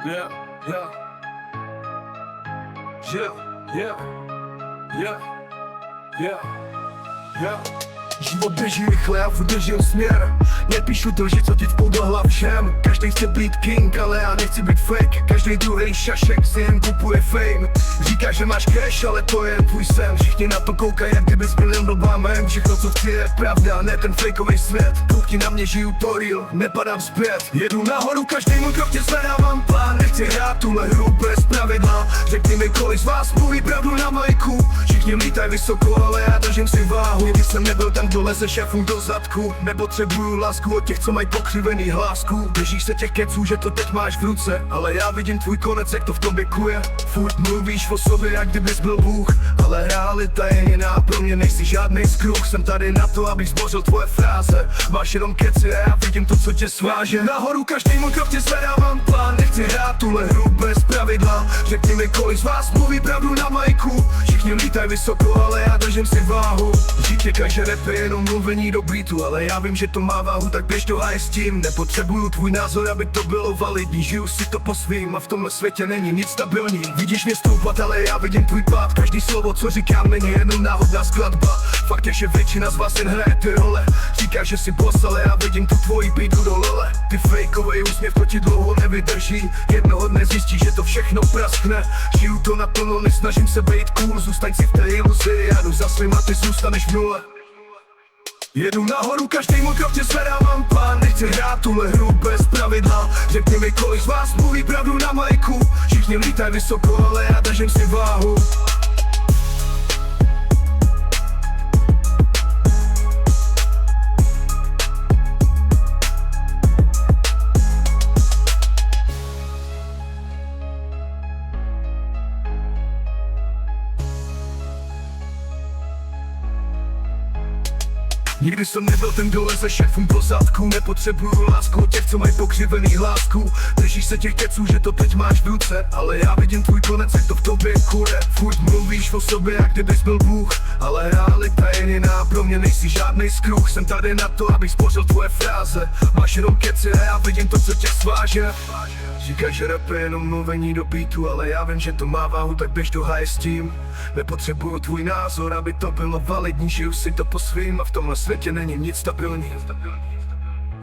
Yeah, yeah. Yeah, yeah. Yeah, yeah. Yeah. Život běží rychle a furt držím směr. Nepíšu to, že co ti vpůl do hlav všem. Každý chce být king, ale já nechci být fake. Každý druhý šašek si jen kupuje fame. Říkáš, že máš cash, ale to je jen tvůj sen. Všichni na to koukají, jak kdybys byl jen blbá man. Všechno co chci je pravda, ne ten fakeový svět. Koukni na mě, žiju to real, nepadám zpět. Jedu nahoru, každý můj krok tě zvedávám plán. Nechci hrát tuhle hru bez pravidla. Řekni mi, kolik z vás mluví pravdu na majku. Všichni lítají vysoko, ale já držím si váhu. Nikdy jsem nebyl ten, kdo leze šéfům do zadku. Nepotřebuju lásku od těch, co mají pokřivený hlásku. Držíš se těch keců, že to teď máš v ruce, ale já vidím tvůj konec, jak to v tobě kuje. Furt mluvíš o sobě, jak kdybys byl Bůh, ale realita je jiná. Pro mě nejsi žádnej skruch, jsem tady na to, abych zbořil tvoje fráze. Máš jenom keci a já vidím to, co tě sváže. Nahoru každý můj krok tě zvedávám plán. Nechci hrát tuhle hru bez pravidla. Řekni mi, kolik z vás mluví pravdu na majku. Všichni lítají vysoko, ale já držím si váhu. Říkají, že rap je jenom mluvení do beatu, ale já vím, že to má váhu, tak běž do háje s tím. Nepotřebuju tvůj názor, aby to bylo validní. Žiju si to po svým a v tomhle světě není nic stabilní. Vidíš mě stoupat, ale já vidím tvůj pád. Každý slovo, co říkám, není jenom náhodná skladba. Fakt je, že většina z vás jen hraje ty role. Říkáš, že jsi boss, ale já vidím tu tvoji bídu do lole. Ty fejkovej úsměv, to ti dlouho nevydrží. Jednoho dne zjistíš, že to všechno praskne. Žiju to naplno, nesnažím se být cool. Zůstaň si v té iluzi, já jdu za svým a ty zůstaneš v nule. Jedu nahoru, každý můj krok tě zvedávám plán. Nechci hrát tuhle hru bez pravidla. Řekni mi, kolik z vás mluví pravdu na majku. Všichni lítají vysoko, ale já držím si váhu. Nikdy jsem nebyl ten, kdo leze šéfům do zadku. Nepotřebuju lásku od těch, co mají pokřivený hlásku. Držíš se těch keců, že to teď máš v ruce, ale já vidím tvůj konec, jak to v tobě kure. Furt mluvíš o sobě, jak kdybys byl Bůh, ale realita je jiná. Pro mě nejsi žádnej skruch, jsem tady na to, abych spořil tvoje fráze. Máš jenom keci a já vidím to, co tě sváže. Říkáš, že rap je jenom mluvení do beatu, ale já vím, že to má váhu, tak běž do háje s tím. Nepotřebuju tvůj názor, aby to bylo validní. Žiju si to po svým a v tomhle světě není nic stabilní.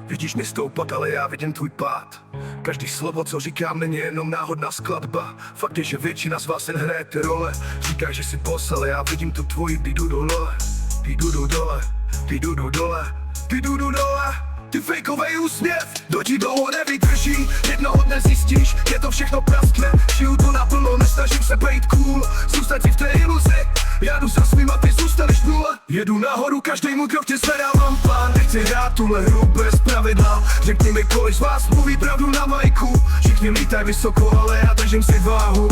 Vidíš mě stoupat, ale já vidím tvůj pád. Každý slovo, co říkám, není jenom náhodná skladba. Fakt je, že většina z vás jen hraje ty role. Říkáš, že jsi boss, ale já vidím tu tvoji bídu do dole. Bídu do dole, bídu do dole, bídu do dole. Ty fejkovej úsměv, do ti dlouho nevydrží. Jednoho dne zjistíš, je to všechno praskne. Žiju to naplno, nesnažím se být cool. Zůstaň si v té iluzi, já jdu za svým a ty zůstaneš v nule. Jedu nahoru, každý můj krok tě zvedávám plán. Nechci hrát tuhle hru bez pravidla. Řekni mi, kolik z vás mluví pravdu na majku. Všichni lítají vysoko, ale já držím si váhu.